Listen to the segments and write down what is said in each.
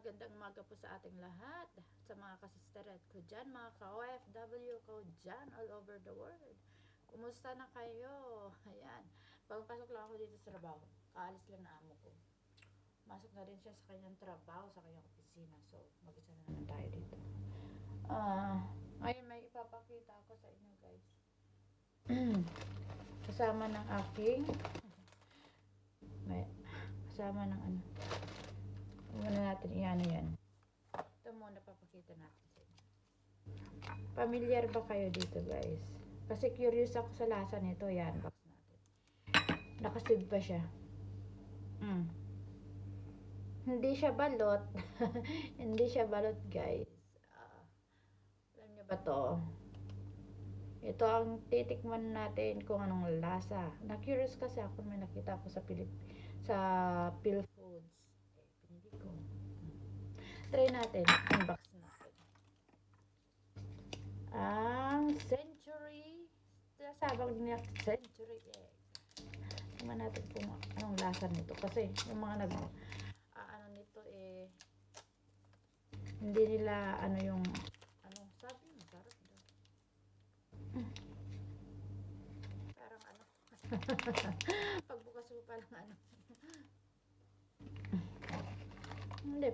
Magandang umaga po sa ating lahat, sa mga kasistered ko dyan, mga ka-OFW ko dyan, all over the world. Kumusta na kayo? Ayan, pagpasok lang ako dito sa trabaho, kaalis lang na amo ko. Masok na rin siya sa kanyang trabaho, sa kanyang opisina, so mag-isa na naman tayo dito. Ngayon may ipapakita ako sa inyo, guys. Kasama ng aking, kasama ng ano, muna natin iano yan. Ito muna papakita natin sa inyo. Familiar ba kayo dito, guys? Kasi curious ako sa lasa nito. Yan, box natin. Nakasig pa siya. Hindi siya balot. Hindi siya balot, guys. Alam nyo ba to? Ito ang titikman natin kung anong lasa. Na-curious kasi ako, may nakita ko sa Phil Foods. Pinili ko. Try natin. Unbox natin. Ang Century. Sabang niya Century egg. Tingnan natin kung anong lasa nito. Kasi yung mga ano nito hindi nila yung sabi mo, sarap daw. Parang pagbukas mo pa lang hindi,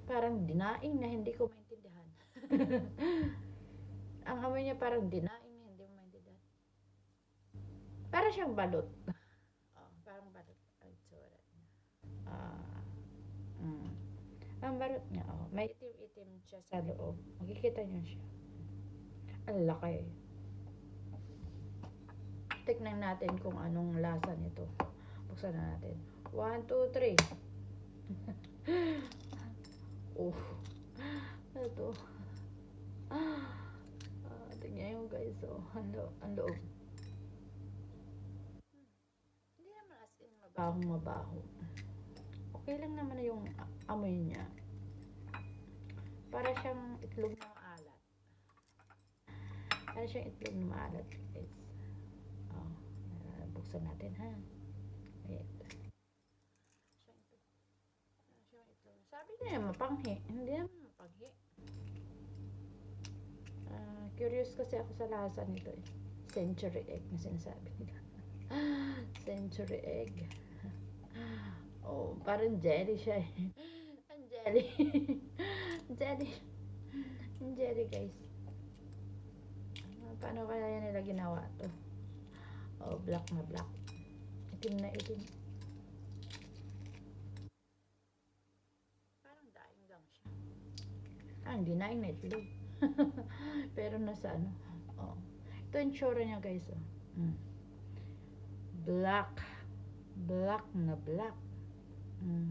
parang dinaing na hindi ko maintindihan. Ang amoy niya parang dinaing na hindi mo maintindihan. Parang siyang balot. Parang balot ang tsura niya. Ang balot niya, may itim-itim siya sa loob. Makikita niyo siya. Ang laki. Tignan natin kung anong lasa nito. Buksan na natin. 1, 2, 3. Ano to? Tignan nyo, guys. Ang loob. Hindi naman as in mabaho. Okay lang naman yung amoy niya. Para siyang itlog ng maalat. Guys. Buksan natin, ha? Wait. Sabi niya mapanghi. Hindi naman mapanghi. Curious kasi ako sa lasa nito eh. Century egg na sinasabi nila. Century egg. Parang jelly siya eh. Ang jelly. Jelly, guys. Paano kaya nila ginawa to? Black na black. Itim na itim. Parang daing lang siya. Hindi daing na itlog. Pero nasa ito yung tsura niya, guys. Black na black. Ano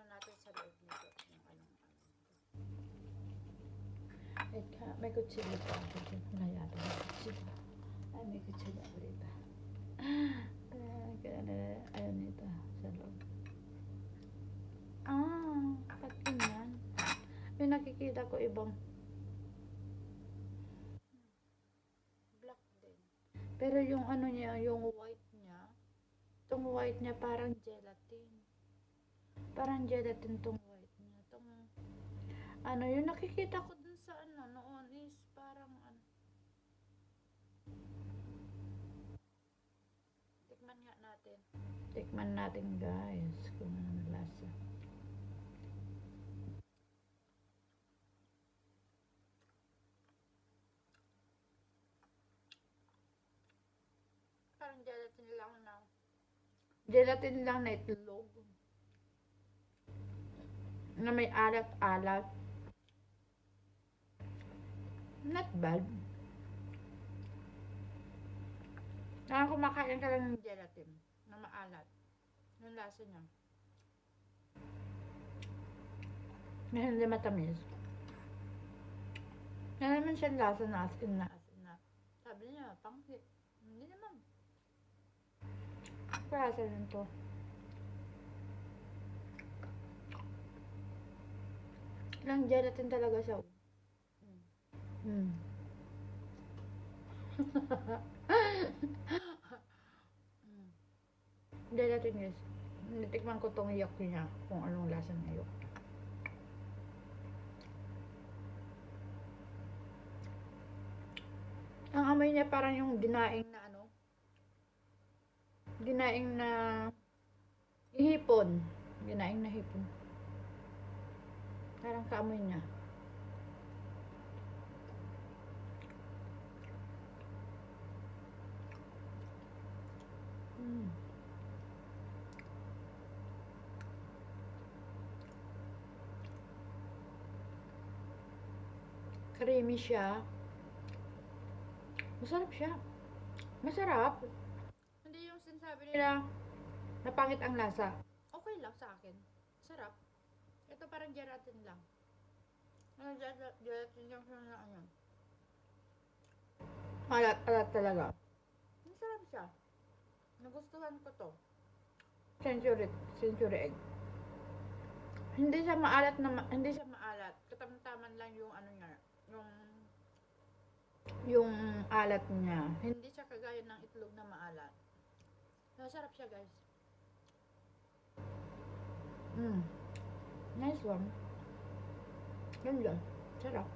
natin sa loob nito? May kutsilyo pa. Nayado may kutsilyo. May kutsilyo ulit. Ayun nito sa loob. Patin yan. May nakikita ko ibang black din. Pero yung niya, yung white niya, itong white niya parang gelatin. Parang gelatin tong white niya. Yung nakikita ko dun sa noon is parang Tikman natin, guys, kung anong lasa. Parang gelatin lang na itlog na may alat-alat. Not bad. Kumakain ka lang ng gelatin na maalat. Yung lasa niya. Na hindi matamis. Na naman siya lasa na asin na. Sabi niya, panghi. Hindi naman. Lasa rin to. Lang gelatin talaga siya. Gelatin guys. Natikman ko tong yok niya. Kung anong lasa ng yok. Ang amoy niya parang yung dinaing na ano. Dinaing na hipon. Dinaing na hipon. Parang kaamoy niya. Mm. Creamy siya. Masarap siya. Masarap. Hindi yung sinasabi nila na pangit ang lasa. Okay lang sa akin. Sarap. Ito parang gelatin lang. Ano gelatin lang siya na ano. Alat talaga. Masarap siya. Nagustuhan ko to. Century egg. Hindi siya maalat na hindi siya maalat. Katamtaman lang yung ano niya, yung alat niya. Hindi siya kagaya ng itlog na maalat. Masarap siya, guys. Nice one. Ganda. Sarap.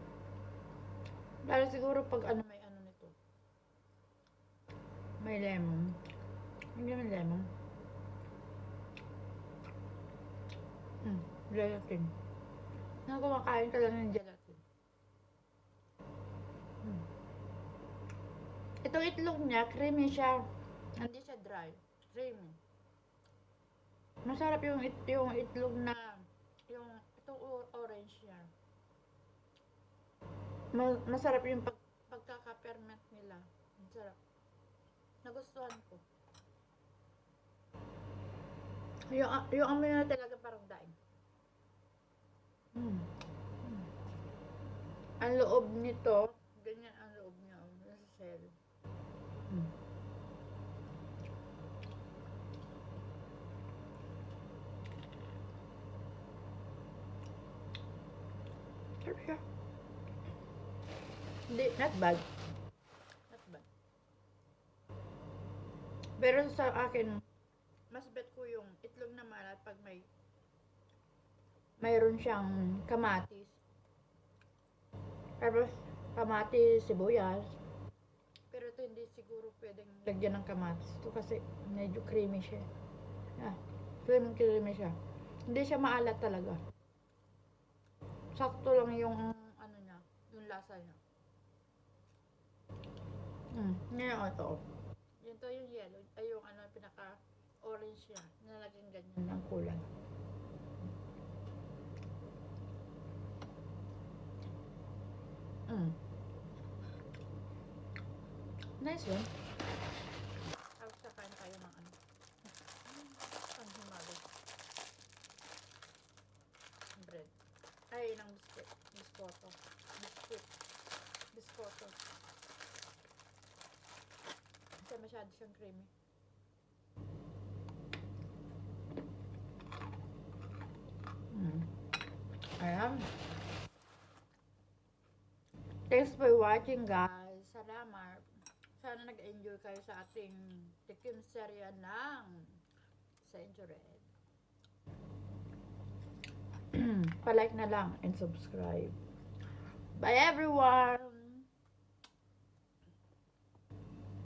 Dahil siguro pag ano may ano nito. May lemon. Hindi may lemon. Gelatin. Kumakain ka lang ng gelatin. Itong itlog niya, creamy siya. Hindi siya dry. Creamy. Masarap yung itlog na itong orange niya. Masarap yung pagkaka-ferment nila. Masarap. Nagustuhan ko. Yung amoy na talaga parang daing. Ang loob nito, ganyan ang loob niya. Nasa shell. Sarap siya. Hindi, not bad. Not bad. Pero sa akin, mas bet ko yung itlog na malat pag mayroon siyang kamatis. Tapos, kamatis, sibuyas. Pero ito hindi siguro pwedeng lagyan ng kamatis. Ito kasi medyo creamy siya. Creamy siya. Hindi siya maalat talaga. Sakto lang yung ano niya, yung lasa niya. Ngayon ito. Ito yung yellow, ay yung ano, pinaka-orange niya. Nalagyan ganyan ng kulay. Nice one. Tapos sakain tayo ng ano. Ang himalo. Bread. Ay, ng biscuit. Biscoto. Biscoto. Kasi masyado siyang creamy. Ayan. Thanks for watching, guys. Salamat. Sana nag-enjoy kayo sa ating tikim serya ng Century Egg. Pa-like na lang and subscribe. Bye everyone!